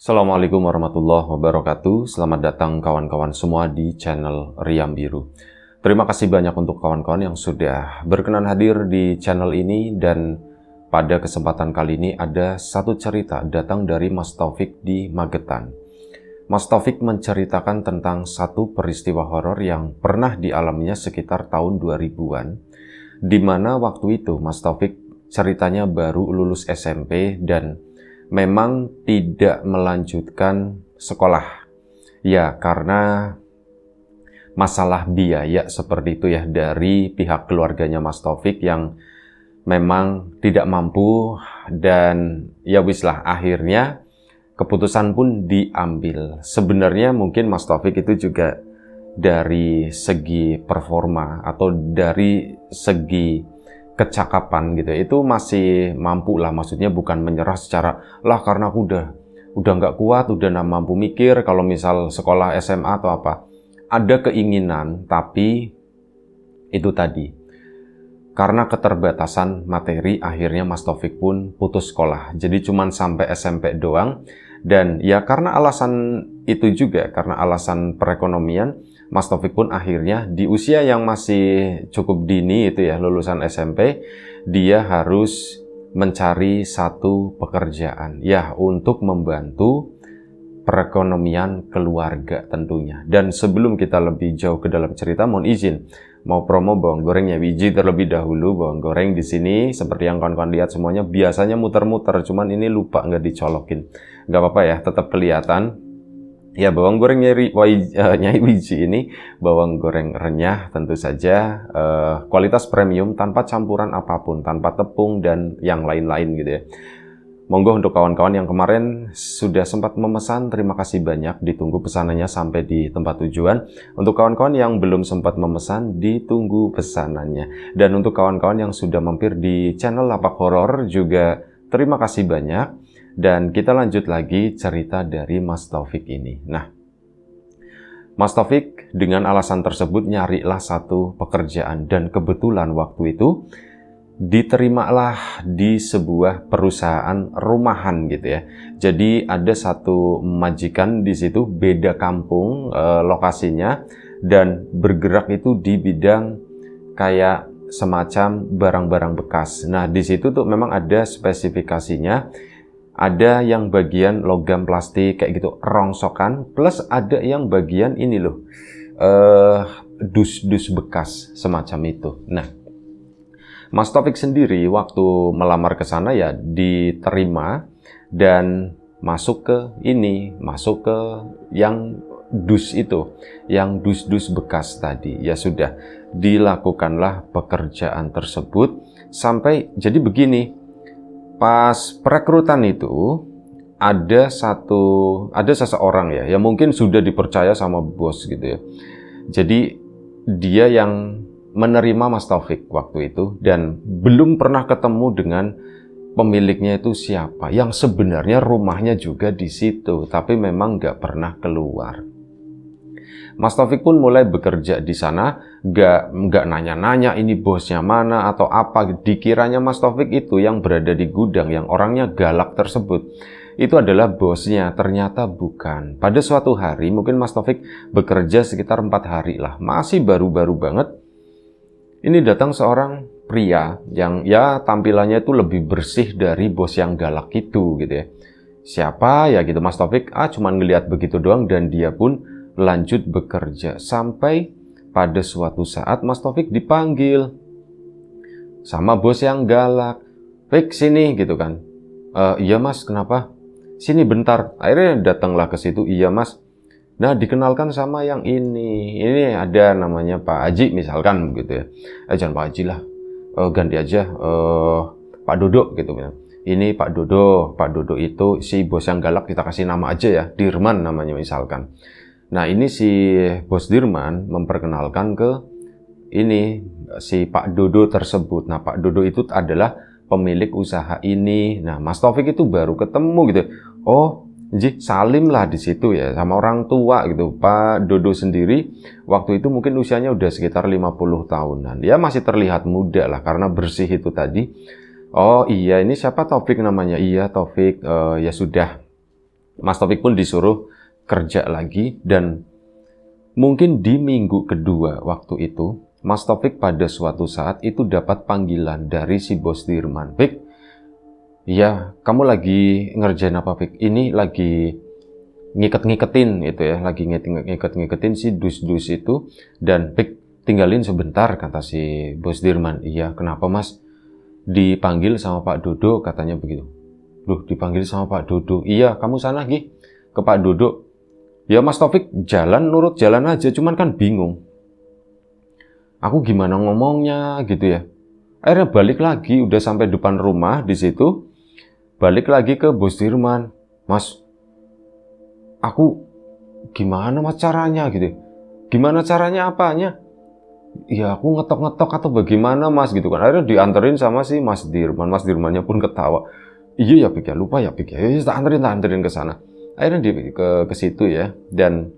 Assalamualaikum warahmatullahi wabarakatuh. Selamat datang kawan-kawan semua di channel Riam Biru. Terima kasih banyak untuk kawan-kawan yang sudah berkenan hadir di channel ini, dan pada kesempatan kali ini ada satu cerita datang dari Mas Taufik di Magetan. Mas Taufik menceritakan tentang satu peristiwa horor yang pernah dialaminya sekitar tahun 2000-an, di mana waktu itu Mas Taufik ceritanya baru lulus SMP dan memang tidak melanjutkan sekolah. Ya, karena masalah biaya seperti itu ya dari pihak keluarganya Mas Taufik yang memang tidak mampu, dan ya wis lah, akhirnya keputusan pun diambil. Sebenarnya mungkin Mas Taufik itu juga dari segi performa atau dari segi kecakapan gitu, itu masih mampu lah, maksudnya bukan menyerah secara lah karena aku udah nggak kuat, udah nggak mampu mikir kalau misal sekolah SMA atau apa. Ada keinginan, tapi itu tadi karena keterbatasan materi akhirnya Mas Taufik pun putus sekolah, jadi cuman sampai SMP doang. Dan ya karena alasan itu juga, karena alasan perekonomian, Mas Taufik pun akhirnya di usia yang masih cukup dini itu ya, lulusan SMP, dia harus mencari satu pekerjaan ya untuk membantu perekonomian keluarga tentunya. Dan sebelum kita lebih jauh ke dalam cerita, mohon izin mau promo bawang gorengnya biji terlebih dahulu. Bawang goreng di sini seperti yang kawan-kawan lihat semuanya biasanya muter-muter, cuman ini lupa nggak dicolokin. Nggak apa-apa ya, tetap kelihatan. Ya, bawang goreng Nyai Wiji ini bawang goreng renyah tentu saja, kualitas premium tanpa campuran apapun, tanpa tepung dan yang lain-lain gitu ya. Monggo untuk kawan-kawan yang kemarin sudah sempat memesan, terima kasih banyak, ditunggu pesanannya sampai di tempat tujuan. Untuk kawan-kawan yang belum sempat memesan, ditunggu pesanannya. Dan untuk kawan-kawan yang sudah mampir di channel Lapak Horor juga terima kasih banyak. Dan kita lanjut lagi cerita dari Mas Taufik ini. Nah, Mas Taufik dengan alasan tersebut nyarilah satu pekerjaan, dan kebetulan waktu itu diterimalah di sebuah perusahaan rumahan gitu ya. Jadi ada satu majikan di situ, beda kampung lokasinya, dan bergerak itu di bidang kayak semacam barang-barang bekas. Nah, di situ tuh memang ada spesifikasinya. Ada yang bagian logam plastik kayak gitu, rongsokan, plus ada yang bagian ini loh, dus-dus bekas semacam itu. Nah, Mas Taufik sendiri waktu melamar ke sana ya diterima dan masuk ke yang dus itu, yang dus-dus bekas tadi. Ya sudah, dilakukanlah pekerjaan tersebut sampai jadi begini. Pas perekrutan itu ada seseorang ya, yang mungkin sudah dipercaya sama bos gitu ya. Jadi dia yang menerima Mas Taufik waktu itu, dan belum pernah ketemu dengan pemiliknya itu siapa, yang sebenarnya rumahnya juga di situ, tapi memang nggak pernah keluar. Mas Taufik pun mulai bekerja di sana, nggak nanya-nanya ini bosnya mana atau apa. Dikiranya Mas Taufik itu yang berada di gudang, yang orangnya galak tersebut, itu adalah bosnya. Ternyata bukan. Pada suatu hari, mungkin Mas Taufik bekerja sekitar 4 hari lah, masih baru-baru banget. Ini datang seorang pria yang ya tampilannya itu lebih bersih dari bos yang galak itu gitu ya. Siapa ya gitu, Mas Taufik cuman ngelihat begitu doang, dan dia pun lanjut bekerja. Sampai pada suatu saat Mas Taufik dipanggil sama bos yang galak. "Fik, sini," gitu kan. "Iya Mas, kenapa?" "Sini bentar." Akhirnya datanglah ke situ. "Iya Mas." Nah, dikenalkan sama yang ini. Ini ada namanya Pak Haji misalkan gitu ya. Jangan Pak Haji lah, ganti aja Pak Dodo gitu kan. Ini Pak Dodo. Pak Dodo itu si bos yang galak, kita kasih nama aja ya, Dirman namanya misalkan. Nah, ini si bos Dirman memperkenalkan ke ini si Pak Dodo tersebut. Nah, Pak Dodo itu adalah pemilik usaha ini. Nah, Mas Taufik itu baru ketemu gitu. Oh, salim lah di situ ya sama orang tua gitu. Pak Dodo sendiri waktu itu mungkin usianya udah sekitar 50 tahunan. Ya masih terlihat muda lah karena bersih itu tadi. "Oh iya, ini siapa? Taufik namanya." "Iya Taufik." "Ya sudah, Mas Taufik pun disuruh kerja lagi, dan mungkin di minggu kedua waktu itu, Mas Taufik pada suatu saat itu dapat panggilan dari si bos Dirman. Fik, ya kamu lagi ngerjain apa Fik? Ini lagi ngiket-ngiketin itu ya, lagi ngiket-ngiketin si dus-dus itu, dan Fik tinggalin sebentar, kata si bos Dirman. Iya, kenapa Mas? Dipanggil sama Pak Dodo, katanya begitu. Loh, dipanggil sama Pak Dodo? Iya, kamu sana Gi, ke Pak Dodo. Ya Mas Taufik nurut jalan aja, cuman kan bingung. Aku gimana ngomongnya gitu ya. Akhirnya balik lagi, udah sampai depan rumah di situ, balik lagi ke bos Dirman. Mas, aku gimana Mas caranya gitu? Gimana caranya apanya? Ya aku ngetok-ngetok atau bagaimana Mas gitu kan. Akhirnya dianterin sama si Mas Dirman. Mas Dirmannya pun ketawa. Iya ya Pik ya, lupa ya Pik ya. Ya tak anterin ke sana. Akhirnya ke situ ya. Dan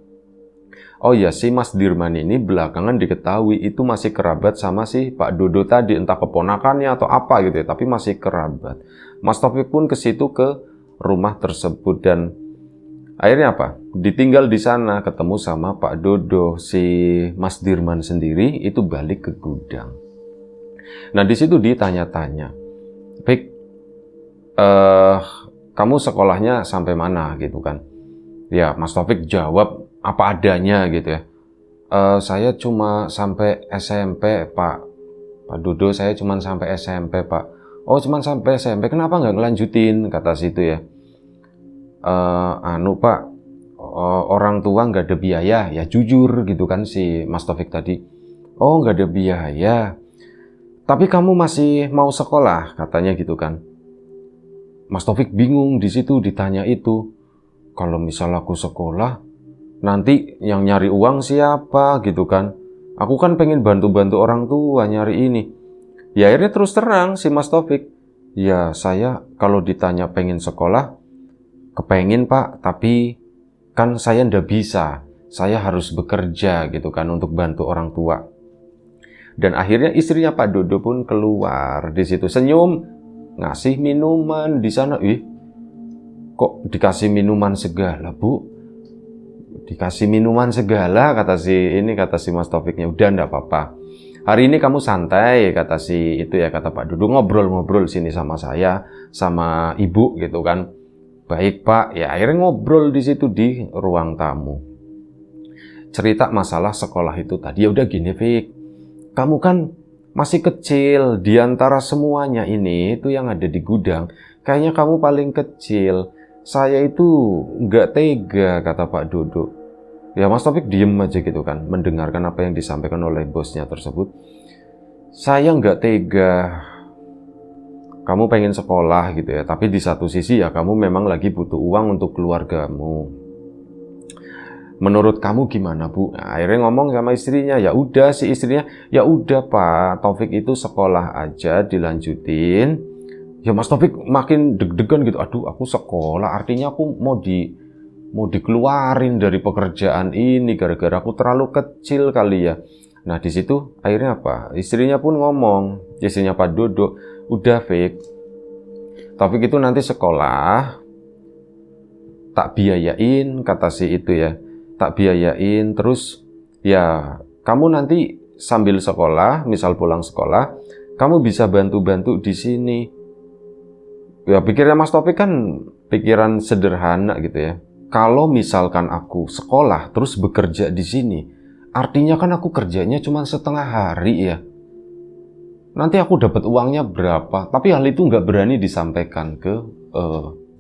oh ya, si Mas Dirman ini belakangan diketahui itu masih kerabat sama si Pak Dodo tadi, entah keponakannya atau apa gitu ya, tapi masih kerabat. Mas Taufik pun ke situ, ke rumah tersebut, dan akhirnya apa? Ditinggal di sana, ketemu sama Pak Dodo. Si Mas Dirman sendiri itu balik ke gudang. Nah, di situ ditanya-tanya, Pik, kamu sekolahnya sampai mana gitu kan? Ya, Mas Taufik jawab apa adanya gitu ya. Saya cuma sampai SMP, Pak. Pak Dodo, saya cuma sampai SMP, Pak. Oh, cuma sampai SMP, kenapa nggak ngelanjutin? Kata situ ya. Pak, orang tua nggak ada biaya, ya jujur gitu kan si Mas Taufik tadi. Oh, nggak ada biaya. Tapi kamu masih mau sekolah, katanya gitu kan. Mas Taufik bingung di situ ditanya itu. Kalau misal aku sekolah, nanti yang nyari uang siapa gitu kan. Aku kan pengen bantu-bantu orang tua nyari ini. Ya akhirnya terus terang si Mas Taufik. Ya saya kalau ditanya pengen sekolah, kepengin Pak, tapi kan saya ndak bisa. Saya harus bekerja gitu kan untuk bantu orang tua. Dan akhirnya istrinya Pak Dodo pun keluar di situ senyum, ngasih minuman di sana. Kok dikasih minuman segala, Bu? Dikasih minuman segala, kata si Mas Taufiknya. Udah ndak apa-apa. Hari ini kamu santai, kata kata Pak Dodo, ngobrol-ngobrol sini sama saya, sama Ibu gitu kan. Baik Pak, ya akhirnya ngobrol di situ di ruang tamu. Cerita masalah sekolah itu tadi. Ya udah gini, Fik. Kamu kan masih kecil, di antara semuanya ini itu yang ada di gudang, kayaknya kamu paling kecil. Saya itu nggak tega, kata Pak Dodo. Ya Mas Taufik diem aja gitu kan, mendengarkan apa yang disampaikan oleh bosnya tersebut. Saya nggak tega, kamu pengen sekolah gitu ya, tapi di satu sisi ya kamu memang lagi butuh uang untuk keluargamu. Menurut kamu gimana Bu? Nah, akhirnya ngomong sama istrinya. Ya udah, si istrinya, ya udah Pak Taufik itu sekolah aja dilanjutin. Ya Mas Taufik makin deg-degan gitu. Aduh, aku sekolah artinya aku mau dikeluarin dari pekerjaan ini gara-gara aku terlalu kecil kali ya. Nah di situ akhirnya apa? Istrinya pun ngomong, istrinya Pak Dodo, udah Fik, Taufik itu nanti sekolah tak biayain, kata si itu ya. Tak biayain, terus ya kamu nanti sambil sekolah, misal pulang sekolah, kamu bisa bantu-bantu di sini. Ya pikirnya Mas Taufik kan pikiran sederhana gitu ya. Kalau misalkan aku sekolah terus bekerja di sini, artinya kan aku kerjanya cuma setengah hari ya. Nanti aku dapat uangnya berapa? Tapi hal itu nggak berani disampaikan ke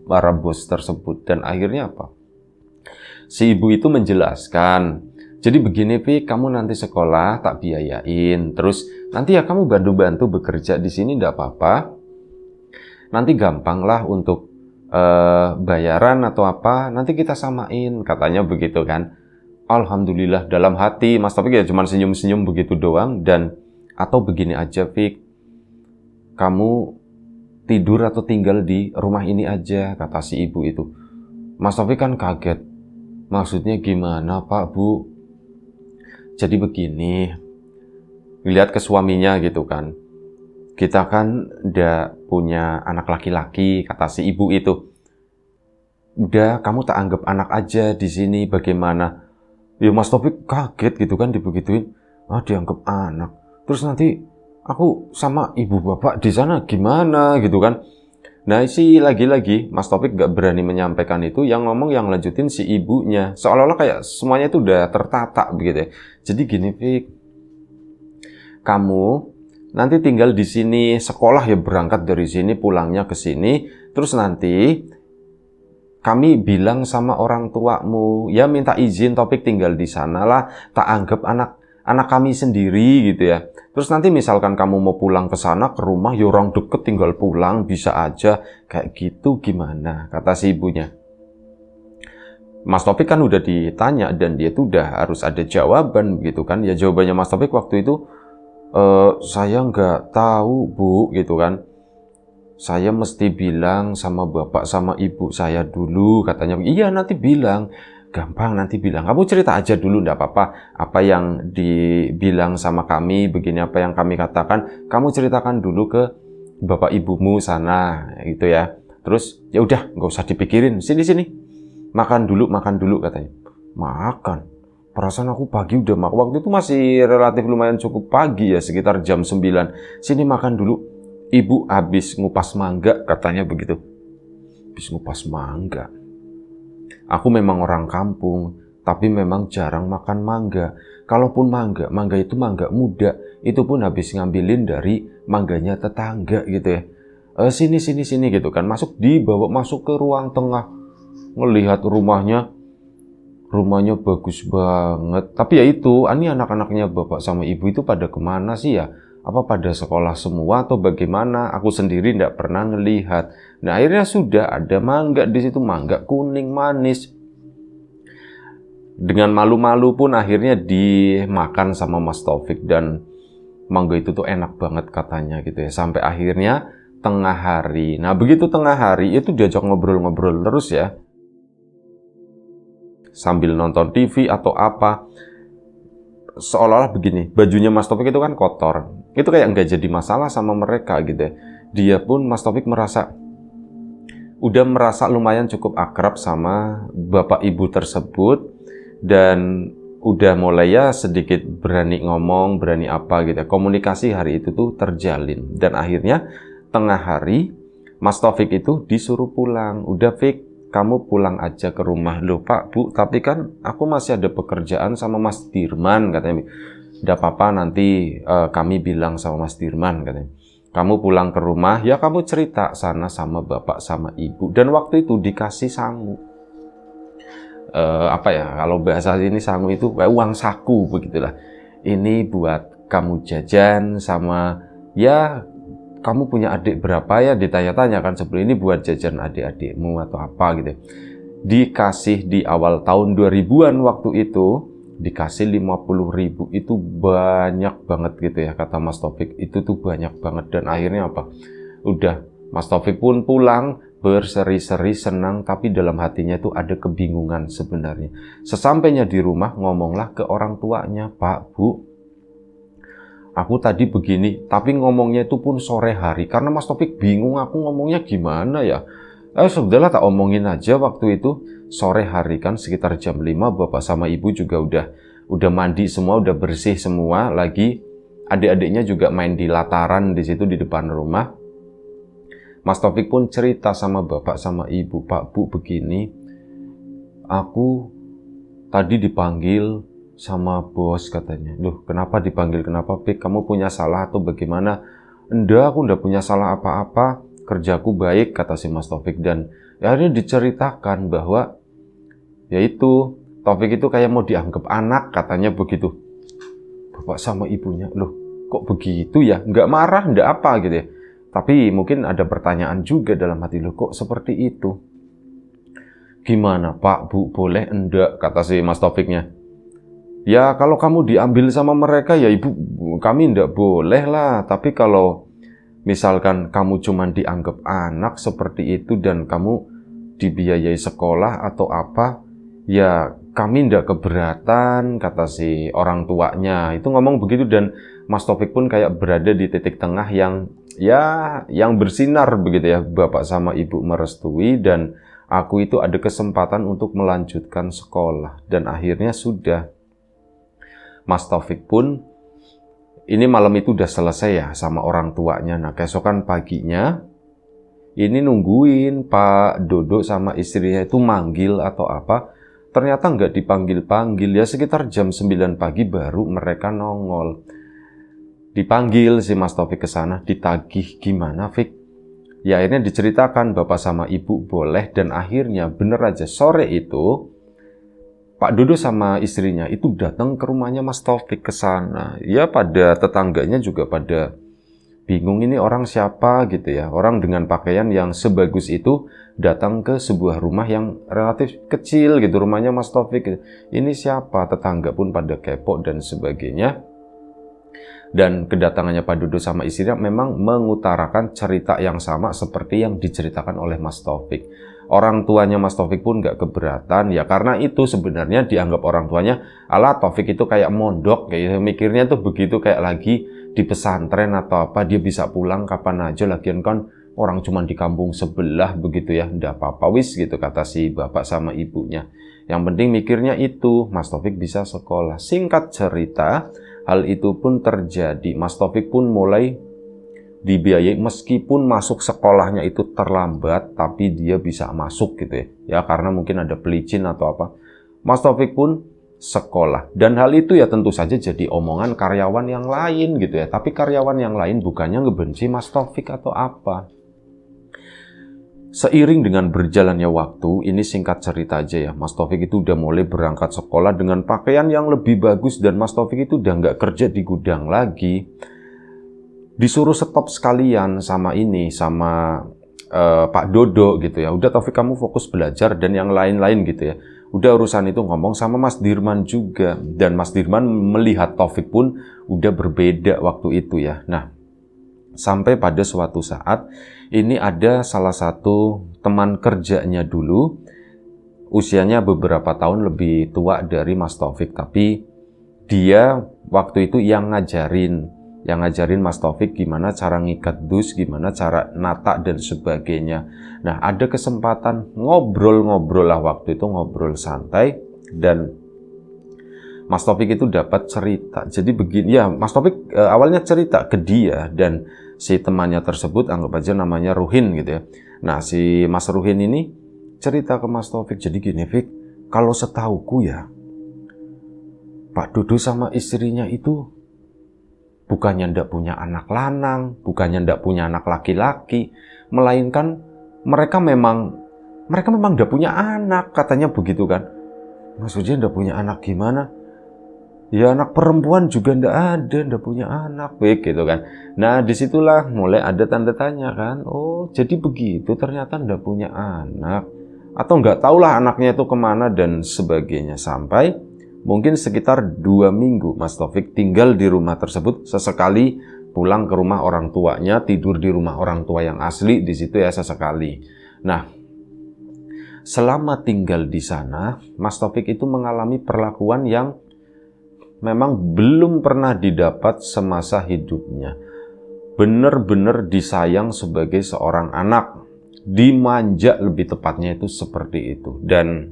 para bos tersebut. Dan akhirnya apa? Si ibu itu menjelaskan, jadi begini Pi, kamu nanti sekolah tak biayain, terus nanti ya kamu bantu-bantu bekerja di sini ndak apa-apa. Nanti gampang lah untuk bayaran atau apa, nanti kita samain, katanya begitu kan. Alhamdulillah, dalam hati Mas Taufik ya cuma senyum-senyum begitu doang. Dan atau begini aja Fik, kamu tidur atau tinggal di rumah ini aja, kata si ibu itu. Mas Taufik kan kaget. Maksudnya gimana Pak Bu? Jadi begini, lihat ke suaminya gitu kan. Kita kan udah punya anak laki-laki, kata si ibu itu. Udah, kamu tak anggap anak aja di sini, bagaimana? Ya Mas Taufik kaget gitu kan dibegituin. Ah, dianggap anak. Terus nanti aku sama ibu bapak di sana gimana gitu kan? Nah, lagi-lagi Mas Taufik gak berani menyampaikan itu, yang ngomong yang lanjutin si ibunya. Seolah-olah kayak semuanya itu udah tertata begitu ya. Jadi gini, Fik, kamu nanti tinggal di sini, sekolah ya berangkat dari sini, pulangnya ke sini, terus nanti kami bilang sama orang tuamu, ya minta izin Topik tinggal di sana lah, tak anggap anak kami sendiri gitu ya. Terus nanti misalkan kamu mau pulang ke sana, ke rumah, ya orang deket tinggal pulang, bisa aja. Kayak gitu gimana, kata si ibunya. Mas Topik kan udah ditanya dan dia tuh udah harus ada jawaban gitu kan. Ya jawabannya Mas Topik waktu itu, saya nggak tahu Bu gitu kan. Saya mesti bilang sama bapak sama ibu saya dulu, katanya. Iya, nanti bilang. Gampang, nanti bilang. Kamu cerita aja dulu, enggak apa-apa. Apa yang dibilang sama kami, begini apa yang kami katakan, kamu ceritakan dulu ke bapak ibumu sana, gitu ya. Terus, ya udah, nggak usah dipikirin. Sini, makan dulu, katanya. Makan? Perasaan aku pagi udah makan. Waktu itu masih relatif lumayan cukup pagi ya, sekitar jam 9. Sini makan dulu. Ibu habis ngupas mangga, katanya begitu. Habis ngupas mangga. Aku memang orang kampung, tapi memang jarang makan mangga. Kalaupun mangga itu mangga muda, itu pun habis ngambilin dari mangganya tetangga gitu ya. Sini gitu kan. Dibawa masuk ke ruang tengah. Ngelihat rumahnya bagus banget. Tapi ya itu, ini anak-anaknya bapak sama ibu itu pada kemana sih ya? Apa pada sekolah semua atau bagaimana? Aku sendiri tidak pernah ngelihat. Nah, akhirnya sudah ada mangga di situ, mangga kuning manis. Dengan malu-malu pun akhirnya dimakan sama Mas Taufik, dan mangga itu tuh enak banget katanya gitu ya. Sampai akhirnya tengah hari. Nah, begitu tengah hari itu diajak ngobrol-ngobrol terus ya. Sambil nonton TV atau apa. Seolah-olah begini, bajunya Mas Taufik itu kan kotor. Itu kayak nggak jadi masalah sama mereka gitu ya. Dia pun, Mas Taufik udah merasa lumayan cukup akrab sama bapak ibu tersebut, dan udah mulai ya sedikit berani ngomong, berani apa gitu ya. Komunikasi hari itu tuh terjalin. Dan akhirnya tengah hari Mas Taufik itu disuruh pulang. Udah, Fik, kamu pulang aja ke rumah. Loh Pak, Bu, tapi kan aku masih ada pekerjaan sama Mas Dirman, katanya. Tidak apa-apa, nanti kami bilang sama Mas Dirman, katanya. Kamu pulang ke rumah, ya kamu cerita sana sama bapak sama ibu. Dan waktu itu dikasih sangu. Apa ya, kalau bahasa ini sangu itu kayak uang saku, begitulah. Ini buat kamu jajan sama, ya kamu punya adik berapa ya, ditanya-tanya kan sebelum ini buat jajan adik-adikmu atau apa gitu. Dikasih di awal tahun 2000-an waktu itu, dikasih 50.000, itu banyak banget gitu ya, kata Mas Taufik. Itu tuh banyak banget, dan akhirnya apa? Udah, Mas Taufik pun pulang berseri-seri senang, tapi dalam hatinya itu ada kebingungan sebenarnya. Sesampainya di rumah, ngomonglah ke orang tuanya, Pak, Bu, aku tadi begini, tapi ngomongnya itu pun sore hari. Karena Mas Taufik bingung aku ngomongnya gimana ya. Sudahlah, tak omongin aja waktu itu. Sore hari kan sekitar jam 5, bapak sama ibu juga udah mandi semua, udah bersih semua. Lagi adik-adiknya juga main di lataran di situ di depan rumah. Mas Taufik pun cerita sama bapak sama ibu, Pak, Bu, begini. Aku tadi dipanggil sama bos, katanya. Loh, kenapa dipanggil? Kenapa, Pik? Kamu punya salah atau bagaimana? Enggak, aku enggak punya salah apa-apa. Kerjaku baik, kata si Mas Taufik. Dan akhirnya diceritakan bahwa yaitu Taufik itu kayak mau dianggap anak, katanya begitu. Bapak sama ibunya, loh kok begitu ya? Enggak marah, enggak apa gitu ya. Tapi mungkin ada pertanyaan juga dalam hati, loh kok seperti itu? Gimana Pak, Bu, boleh enggak, kata si Mas Taufiknya. Ya kalau kamu diambil sama mereka ya ibu, kami enggak boleh lah. Tapi kalau misalkan kamu cuma dianggap anak seperti itu dan kamu dibiayai sekolah atau apa, ya kami enggak keberatan, kata si orang tuanya. Itu ngomong begitu, dan Mas Taufik pun kayak berada di titik tengah yang bersinar begitu ya. Bapak sama ibu merestui, dan aku itu ada kesempatan untuk melanjutkan sekolah. Dan akhirnya sudah. Mas Taufik pun, ini malam itu udah selesai ya sama orang tuanya. Nah, keesokan paginya, ini nungguin Pak Dodo sama istrinya itu manggil atau apa. Ternyata nggak dipanggil-panggil, ya sekitar jam 9 pagi baru mereka nongol. Dipanggil si Mas Taufik ke sana, ditagih gimana Fik? Ya akhirnya diceritakan bapak sama ibu boleh, dan akhirnya bener aja sore itu Pak Dodo sama istrinya itu datang ke rumahnya Mas Taufik ke sana. Ya pada tetangganya juga pada bingung ini orang siapa gitu ya. Orang dengan pakaian yang sebagus itu datang ke sebuah rumah yang relatif kecil gitu, rumahnya Mas Taufik gitu. Ini siapa? Tetangga pun pada kepo dan sebagainya. Dan kedatangannya Pak Dodo sama istrinya memang mengutarakan cerita yang sama seperti yang diceritakan oleh Mas Taufik. Orang tuanya Mas Taufik pun nggak keberatan ya, karena itu sebenarnya dianggap orang tuanya, ala Taufik itu kayak mondok, kayak mikirnya tuh begitu, kayak lagi di pesantren atau apa, dia bisa pulang kapan aja, lagian kan orang cuma di kampung sebelah begitu ya, ndak apa-apa wis gitu kata si bapak sama ibunya. Yang penting mikirnya itu Mas Taufik bisa sekolah. Singkat cerita, hal itu pun terjadi. Mas Taufik pun mulai dibiayai, meskipun masuk sekolahnya itu terlambat, tapi dia bisa masuk gitu ya. Ya karena mungkin ada pelicin atau apa. Mas Taufik pun sekolah. Dan hal itu ya tentu saja jadi omongan karyawan yang lain gitu ya. Tapi karyawan yang lain bukannya ngebenci Mas Taufik atau apa. Seiring dengan berjalannya waktu, ini singkat cerita aja ya, Mas Taufik itu udah mulai berangkat sekolah dengan pakaian yang lebih bagus, dan Mas Taufik itu udah nggak kerja di gudang lagi. Disuruh stop sekalian sama Pak Dodo gitu ya. Udah Taufik kamu fokus belajar dan yang lain-lain gitu ya. Udah urusan itu ngomong sama Mas Dirman juga. Dan Mas Dirman melihat Taufik pun udah berbeda waktu itu ya. Nah, sampai pada suatu saat ini ada salah satu teman kerjanya dulu, usianya beberapa tahun lebih tua dari Mas Taufik, tapi dia waktu itu yang ngajarin Mas Taufik gimana cara ngikat dus, gimana cara nata dan sebagainya. Nah, ada kesempatan ngobrol-ngobrol lah waktu itu, ngobrol santai, dan Mas Taufik itu dapat cerita. Jadi begini ya, Mas Taufik awalnya cerita ke dia, dan si temannya tersebut anggap aja namanya Ruhin gitu ya. Nah, si Mas Ruhin ini cerita ke Mas Taufik, jadi gini Fik, kalau setauku ya Pak Dodo sama istrinya itu bukannya ndak punya anak lanang, bukannya ndak punya anak laki-laki, melainkan mereka memang ndak punya anak, katanya begitu kan. Maksudnya ndak punya anak gimana? Ya anak perempuan juga ndak punya anak, baik gitu kan. Nah disitulah mulai ada tanda tanya kan. Oh jadi begitu, ternyata ndak punya anak, atau nggak tahulah anaknya itu kemana dan sebagainya. Sampai mungkin sekitar 2 minggu Mas Taufik tinggal di rumah tersebut, sesekali pulang ke rumah orang tuanya, tidur di rumah orang tua yang asli di situ ya sesekali. Nah, selama tinggal di sana, Mas Taufik itu mengalami perlakuan yang memang belum pernah didapat semasa hidupnya. Benar-benar disayang sebagai seorang anak, dimanja lebih tepatnya itu seperti itu. Dan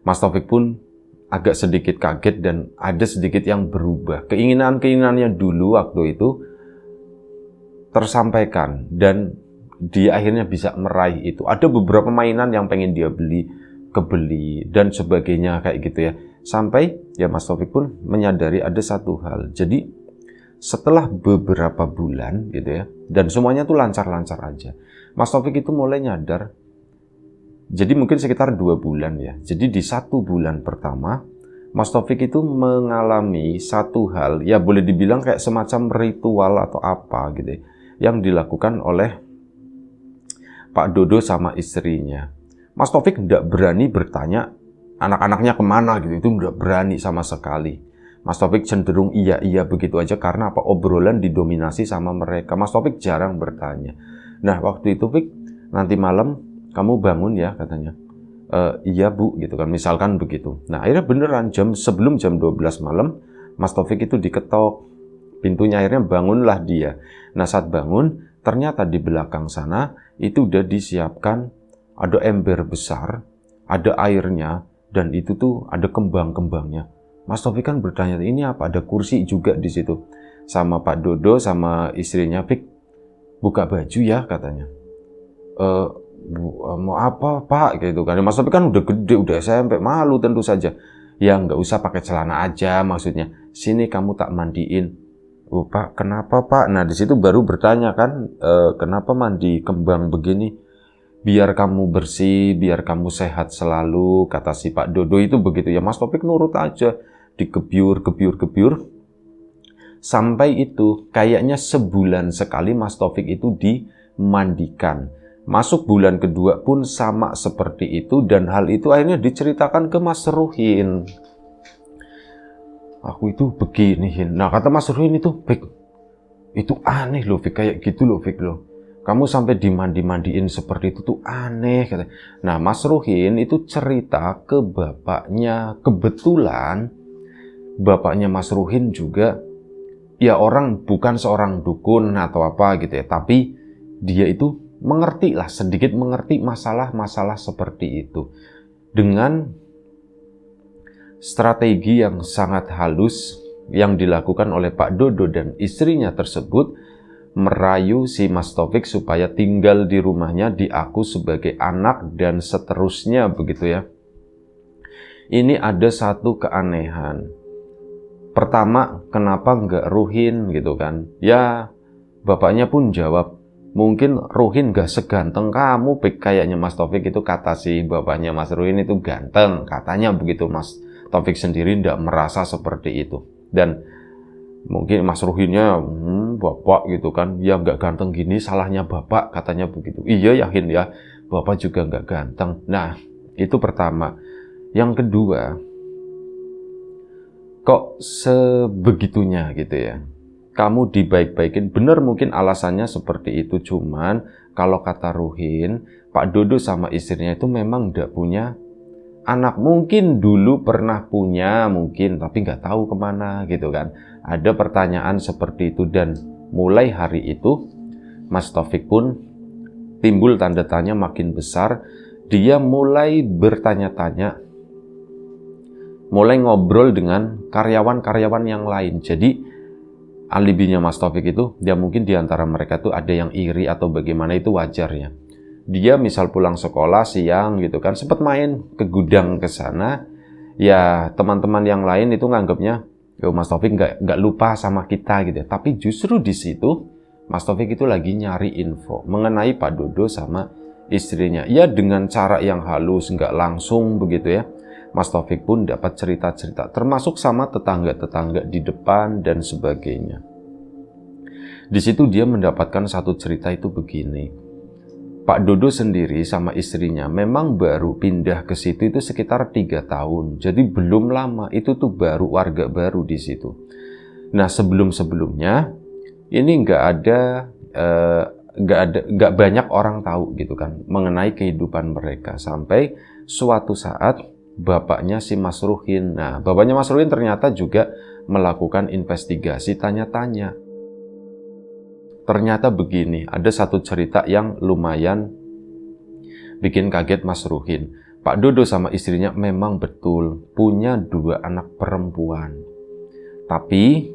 Mas Taufik pun agak sedikit kaget dan ada sedikit yang berubah. Keinginannya dulu waktu itu tersampaikan dan dia akhirnya bisa meraih itu. Ada beberapa mainan yang pengen dia beli, kebeli dan sebagainya kayak gitu ya. Sampai ya Mas Taufik pun menyadari ada satu hal. Jadi setelah beberapa bulan gitu ya, dan semuanya tuh lancar-lancar aja, Mas Taufik itu mulai nyadar. Jadi mungkin sekitar 2 bulan ya. Jadi di 1 bulan pertama, Mas Taufik itu mengalami satu hal, ya boleh dibilang kayak semacam ritual atau apa gitu ya, yang dilakukan oleh Pak Dodo sama istrinya. Mas Taufik tidak berani bertanya anak-anaknya kemana gitu, itu tidak berani sama sekali. Mas Taufik cenderung iya begitu aja, karena apa, obrolan didominasi sama mereka. Mas Taufik jarang bertanya. Nah waktu itu Fik, nanti malam kamu bangun ya katanya. Iya bu gitu kan, misalkan begitu. Nah akhirnya beneran sebelum jam 12 malam Mas Taufik itu diketok pintunya, akhirnya bangunlah dia. Nah saat bangun ternyata di belakang sana itu udah disiapkan ada ember besar, ada airnya, dan itu tuh ada kembang-kembangnya. Mas Taufik kan bertanya, ini apa? Ada kursi juga di situ. Sama Pak Dodo, sama istrinya, Pik, buka baju ya katanya. Mau apa Pak? Gitu kan. Mas Taufik kan udah gede, udah SMP, malu tentu saja. Ya nggak usah pakai celana aja maksudnya. Sini kamu tak mandiin. Oh Pak, kenapa Pak? Nah di situ baru bertanya kan, kenapa mandi kembang begini? Biar kamu bersih, biar kamu sehat selalu, kata si Pak Dodo itu begitu ya. Mas Taufik nurut aja, digebyur, gebyur. Sampai itu kayaknya sebulan sekali Mas Taufik itu dimandikan. Masuk bulan kedua pun sama seperti itu, dan hal itu akhirnya diceritakan ke Mas Ruhin. Aku itu begini, nah kata Mas Ruhin itu, Fik, itu aneh loh Fik, kayak gitu loh Fik loh. Kamu sampai dimandi-mandiin seperti itu tuh aneh. Nah Mas Ruhin itu cerita ke bapaknya. Kebetulan bapaknya Mas Ruhin juga ya orang bukan seorang dukun atau apa gitu ya, tapi dia itu mengerti lah, sedikit mengerti masalah-masalah seperti itu. Dengan strategi yang sangat halus yang dilakukan oleh Pak Dodo dan istrinya tersebut, merayu si Mas Taufik supaya tinggal di rumahnya, diaku sebagai anak, dan seterusnya begitu ya. Ini ada satu keanehan. Pertama, kenapa nggak Ruhin gitu kan? Ya, bapaknya pun jawab, mungkin Ruhin gak seganteng kamu, Pik. Kayaknya Mas Taufik itu, kata si bapaknya Mas Ruhin itu ganteng. Katanya begitu. Mas Taufik sendiri tidak merasa seperti itu. Dan mungkin Mas Ruhinnya, bapak gitu kan, ya nggak ganteng gini, salahnya bapak, katanya begitu. Iya yakin ya, bapak juga nggak ganteng. Nah, itu pertama. Yang kedua, kok sebegitunya gitu ya, kamu dibaik-baikin. Bener mungkin alasannya seperti itu, cuman kalau kata Ruhin, Pak Dodo sama istrinya itu memang nggak punya anak. Mungkin dulu pernah punya, mungkin, tapi nggak tahu kemana gitu kan. Ada pertanyaan seperti itu, dan mulai hari itu Mas Taufik pun timbul tanda tanya makin besar. Dia mulai bertanya-tanya, mulai ngobrol dengan karyawan-karyawan yang lain. Jadi alibinya Mas Taufik itu, dia mungkin diantara mereka tuh ada yang iri atau bagaimana, itu wajar ya. Dia misal pulang sekolah siang gitu kan, sempat main ke gudang ke sana, ya teman-teman yang lain itu nganggapnya, yo Mas Taufik nggak lupa sama kita gitu ya. Tapi justru di situ Mas Taufik itu lagi nyari info mengenai Pak Dodo sama istrinya. Ya dengan cara yang halus, nggak langsung begitu ya. Mas Taufik pun dapat cerita-cerita, termasuk sama tetangga-tetangga di depan dan sebagainya. Di situ dia mendapatkan satu cerita itu begini. Pak Dodo sendiri sama istrinya memang baru pindah ke situ itu sekitar 3 tahun. Jadi belum lama, itu tuh baru warga baru di situ. Nah sebelum-sebelumnya ini nggak banyak orang tahu gitu kan mengenai kehidupan mereka, sampai suatu saat bapaknya si Mas Ruhin. Nah, bapaknya Mas Ruhin ternyata juga melakukan investigasi, tanya-tanya. Ternyata begini, ada satu cerita yang lumayan bikin kaget Mas Ruhin. Pak Dodo sama istrinya memang betul punya 2 anak perempuan. Tapi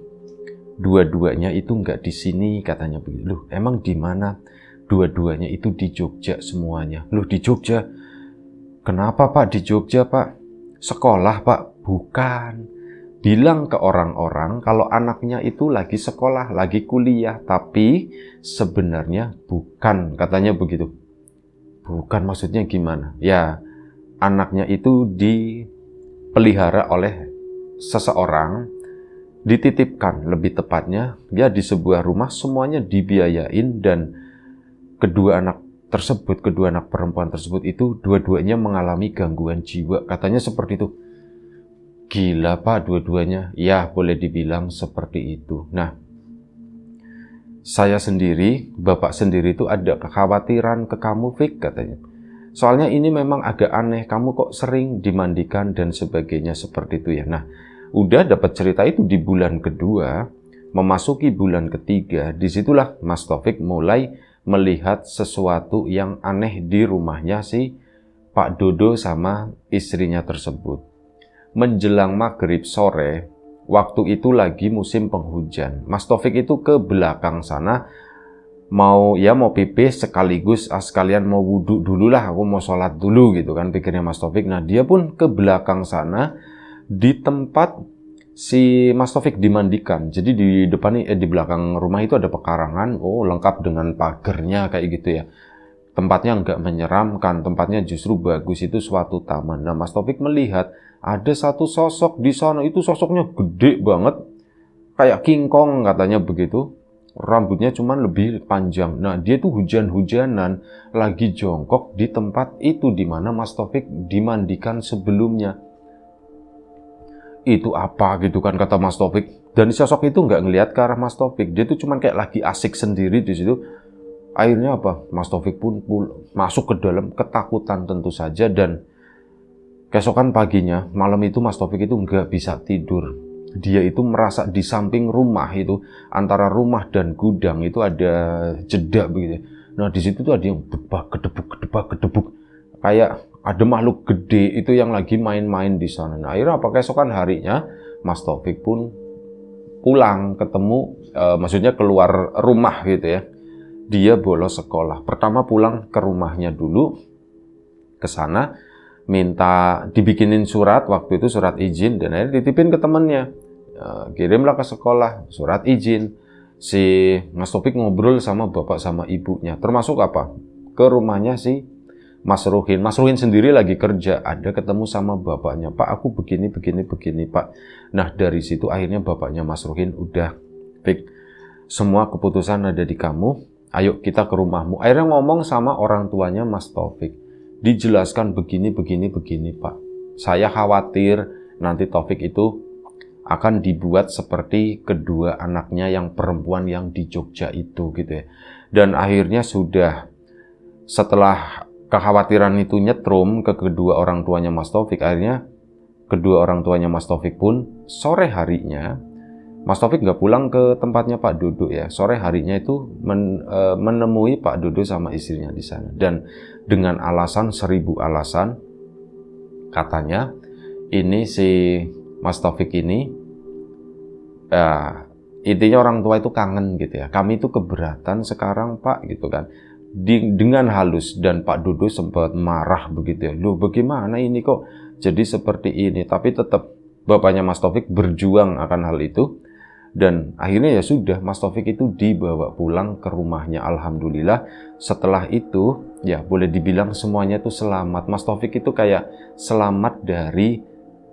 dua-duanya itu nggak di sini, katanya begitu. Loh, emang di mana? Dua-duanya itu di Jogja semuanya. Loh, di Jogja? Kenapa Pak di Jogja Pak? Sekolah Pak? Bukan. Bilang ke orang-orang kalau anaknya itu lagi sekolah, lagi kuliah. Tapi sebenarnya bukan, katanya begitu. Bukan maksudnya gimana? Ya, anaknya itu dipelihara oleh seseorang, dititipkan lebih tepatnya. Dia di sebuah rumah, semuanya dibiayain, dan kedua anak perempuan tersebut itu dua-duanya mengalami gangguan jiwa, katanya seperti itu. Gila Pak, dua-duanya? Ya, boleh dibilang seperti itu. Nah, saya sendiri, bapak sendiri itu ada kekhawatiran ke kamu, Fik, katanya. Soalnya ini memang agak aneh, kamu kok sering dimandikan dan sebagainya seperti itu ya. Nah, udah dapat cerita itu di bulan kedua, memasuki bulan ketiga, disitulah Mas Taufik mulai melihat sesuatu yang aneh di rumahnya si Pak Dodo sama istrinya tersebut. Menjelang maghrib sore, waktu itu lagi musim penghujan. Mas Taufik itu ke belakang sana mau pipis sekaligus sekalian mau wudhu dulu lah, aku mau sholat dulu gitu kan pikirnya Mas Taufik. Nah dia pun ke belakang sana di tempat si Mas Taufik dimandikan. Jadi di depan di belakang rumah itu ada pekarangan, lengkap dengan pagernya kayak gitu ya. Tempatnya nggak menyeramkan, tempatnya justru bagus, itu suatu taman. Nah Mas Taufik melihat ada satu sosok di sana, itu sosoknya gede banget, kayak King Kong katanya begitu. Rambutnya cuman lebih panjang. Nah dia tuh hujan-hujanan lagi jongkok di tempat itu di mana Mas Taufik dimandikan sebelumnya. Itu apa gitu kan kata Mas Taufik. Dan sosok itu nggak ngelihat ke arah Mas Taufik. Dia tuh cuman kayak lagi asik sendiri di situ. Akhirnya apa? Mas Taufik pun masuk ke dalam ketakutan tentu saja, dan keesokan paginya, malam itu Mas Taufik itu nggak bisa tidur. Dia itu merasa di samping rumah itu, antara rumah dan gudang itu ada jeda begitu. Nah di situ tuh ada yang gedebuk. Kayak ada makhluk gede itu yang lagi main-main di sana. Nah akhirnya apa? Keesokan harinya Mas Taufik pun pulang ketemu, maksudnya keluar rumah gitu ya. Dia bolos sekolah. Pertama pulang ke rumahnya dulu, ke sana minta dibikinin surat, waktu itu surat izin, dan akhirnya dititipin ke temannya. Kirimlah ke sekolah surat izin. Si Mas Taufik ngobrol sama bapak sama ibunya, termasuk apa? Ke rumahnya si Mas Ruhin. Mas Ruhin sendiri lagi kerja, ada ketemu sama bapaknya. Pak, aku begini Pak. Nah dari situ akhirnya bapaknya Mas Ruhin udah fix, semua keputusan ada di kamu. Ayo kita ke rumahmu. Akhirnya ngomong sama orang tuanya Mas Taufik. Dijelaskan begini Pak. Saya khawatir nanti Taufik itu akan dibuat seperti kedua anaknya yang perempuan yang di Jogja itu gitu ya. Dan akhirnya sudah, setelah kekhawatiran itu nyetrum ke kedua orang tuanya Mas Taufik, akhirnya kedua orang tuanya Mas Taufik pun sore harinya, Mas Taufik nggak pulang ke tempatnya Pak Dodo ya. Sore harinya itu menemui Pak Dodo sama istrinya di sana. Dan dengan alasan 1000 alasan, katanya ini si Mas Taufik ini, intinya orang tua itu kangen gitu ya. Kami itu keberatan sekarang Pak gitu kan. Dengan halus, dan Pak Dodo sempat marah begitu ya. Loh bagaimana ini kok jadi seperti ini? Tapi tetap bapaknya Mas Taufik berjuang akan hal itu. Dan akhirnya ya sudah, Mas Taufik itu dibawa pulang ke rumahnya. Alhamdulillah setelah itu ya boleh dibilang semuanya itu selamat. Mas Taufik itu kayak selamat dari,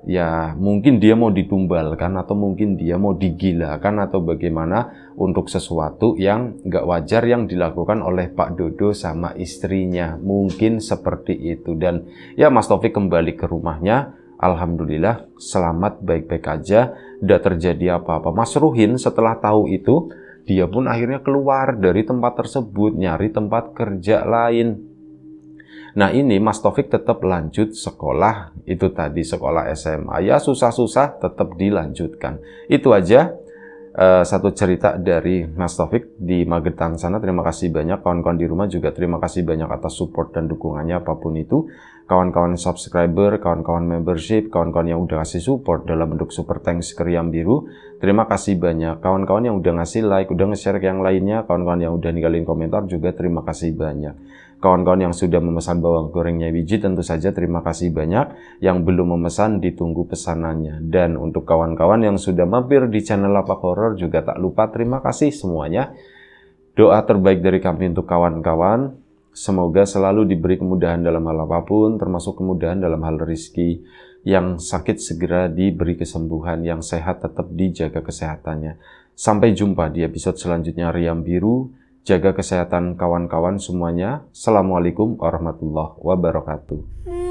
ya mungkin dia mau ditumbalkan atau mungkin dia mau digilakan atau bagaimana untuk sesuatu yang nggak wajar yang dilakukan oleh Pak Dodo sama istrinya. Mungkin seperti itu. Dan ya Mas Taufik kembali ke rumahnya. Alhamdulillah selamat, baik-baik aja, tidak terjadi apa-apa. Mas Ruhin setelah tahu itu, dia pun akhirnya keluar dari tempat tersebut, nyari tempat kerja lain. Nah ini Mas Taufik tetap lanjut sekolah, itu tadi sekolah SMA. Ya susah-susah tetap dilanjutkan. Itu aja satu cerita dari Mas Taufik di Magetan sana. Terima kasih banyak kawan-kawan di rumah juga, terima kasih banyak atas support dan dukungannya apapun itu. Kawan-kawan subscriber, kawan-kawan membership, kawan-kawan yang udah kasih support dalam bentuk super thanks ke Riam Biru, terima kasih banyak. Kawan-kawan yang udah ngasih like, udah nge-share ke yang lainnya, kawan-kawan yang udah ninggalin komentar juga terima kasih banyak. Kawan-kawan yang sudah memesan bawang gorengnya Wiji tentu saja terima kasih banyak. Yang belum memesan ditunggu pesanannya. Dan untuk kawan-kawan yang sudah mampir di channel Lapak Horor juga tak lupa terima kasih semuanya. Doa terbaik dari kami untuk kawan-kawan. Semoga selalu diberi kemudahan dalam hal apapun, termasuk kemudahan dalam hal rezeki. Yang sakit segera diberi kesembuhan, yang sehat tetap dijaga kesehatannya. Sampai jumpa di episode selanjutnya Riam Biru. Jaga kesehatan kawan-kawan semuanya. Assalamualaikum warahmatullahi wabarakatuh.